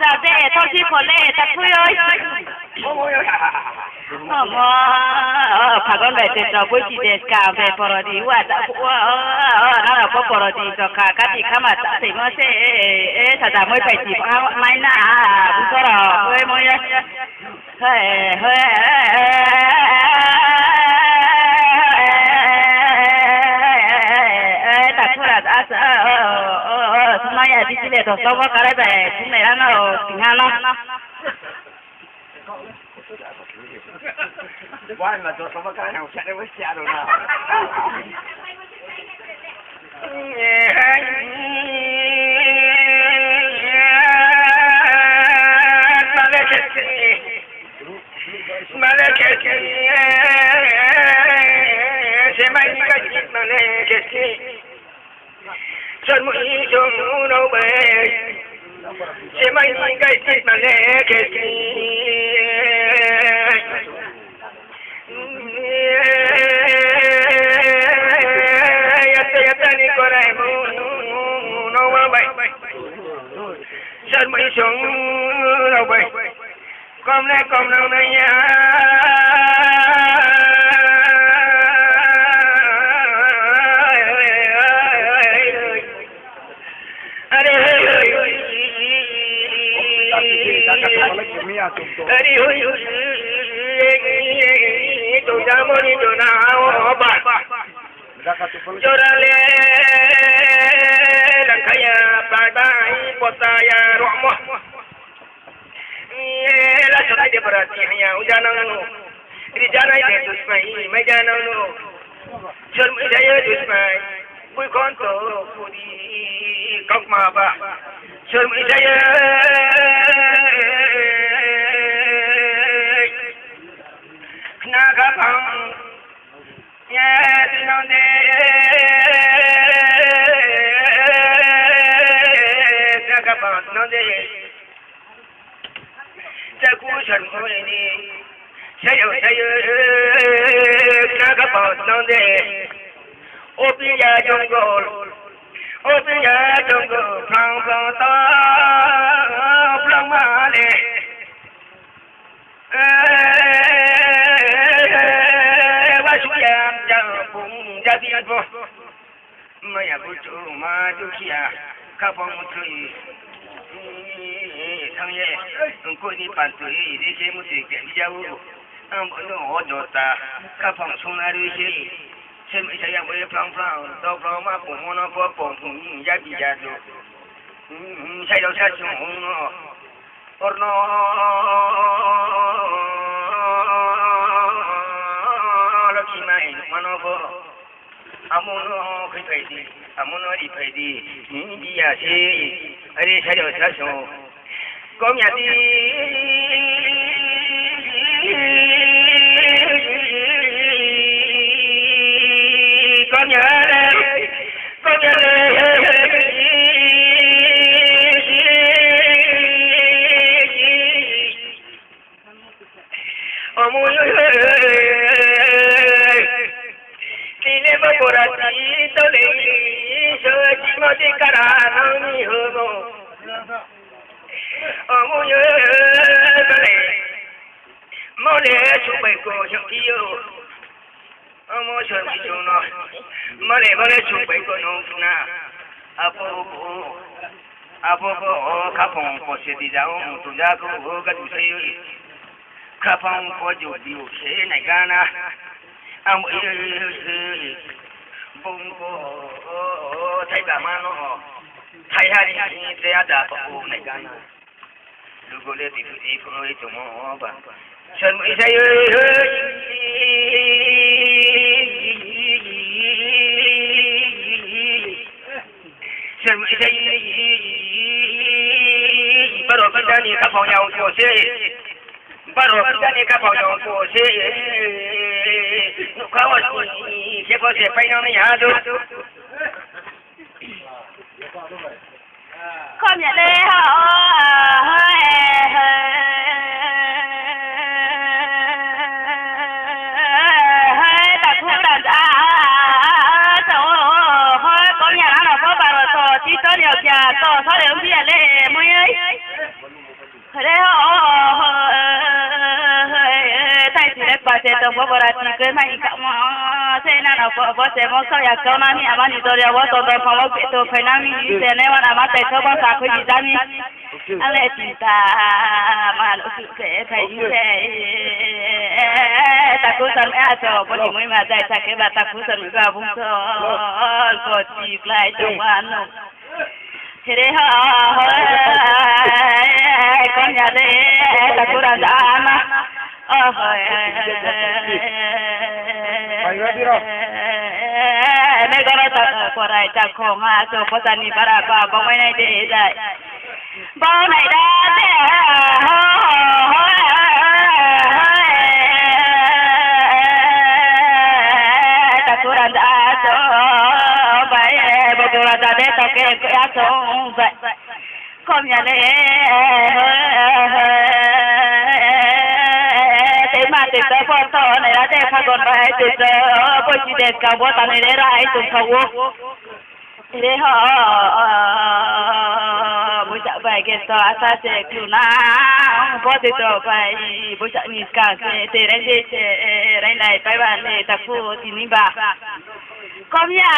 ra dễ thôi chứ còn lệ ta thôi ơi phải con về tiền rồi với chị để cả về bỏ đi qua đã nó là có bỏ đi cho cả các chị khác mà đã thì nó sẽ thật ra mới phải chỉ có mai nè cũng có rồi hơi mới hơi hơi ta thôi là đã hôm nay đi chỉ để tôi có cái này chúng này nó tiếng Hàn nó Why mà cho sao cái nào sẽ với xe rồi nào. Chân mũi chung đâu bề, xem anh cái gì mà lẽ cái gì. Chân mũi chung đâu bề, con nào này nha. Tôi ra muốn đi chỗ nào bạn cho ra là cái bài bài potaya romo là cho ai để bớt thì nhà udah nanu đi ra này để tụi mày mấy ra nanu chân mới thấy tụi mày vui con tổ phụ đi cọc mà bà chân mới thấy naga bang ya dinonde naga bang dinonde jagu chan khoi ni sayo naga bang dinonde opiya jungle phang phang ta phang ma le jadi apa? Maya bucu maju kia, kapang mutui, sangye, engkau ni pantui, di sini musik jauh, ambono odota, kapang sonaru sih, saya boleh pelang, dau pelang apa, mana apa, jadi jadu, saya dah sungguh, orno. Amono kaipaidi, amono ipaidi, ni dia si, ada saya sahaja. Kau nyati, kau nyati, amono. Borati to le so jimati karani hobo amuye kale mole chupai ko chutiyo amo choti chuno mole chupai ko no na apo kapong ko se di jao tu ja ko ga du se kapong ko jo di o se nai kana amo bungko thay bà ma nó thay hai đi thế ada bông này gan lu boleh di phun itu cuma apa sen saya sen saya baru kita ni kapal yang kuasa baru kita ni kapal yang kuasa kawan ni siapa yang ni ada con nhận đi hả đặt thuốc đặt con nhà nó có bà rồi chỉ có điều chả có số điều gì lên mới ấy Kare tai ti le pase to bobora ti ke mai ka mo se na na bo se mo so ya ko na ni amani to ya wo to do pa lo ke to fe na mi se ne wa na ma te to ba sa ko ji da mi ale ti ta ma lo su ke tai se ta ko san a to bo ni mo ma dai ta ke ba ta ko san ga bu to ko ti klai to wa no Kere con nhà đây là cô ra mà mấy con nó tập qua đây tập không ha cho có dân đi para qua bông mấy này để dạy bông này đã để ta cô ra cho vậy bông cô ra để tao kêu cái số vậy con nhà đây mà từ từ bao giờ này đã để phát còn phải từ từ bây giờ để cả bao giờ này để lại từ khâu để họ bây giờ phải cái tòa sa sẽ cứu na bao giờ tòa phải bây giờ nhìn cả cái thế này này phải bạn này tập phụ thì ní bà con nhà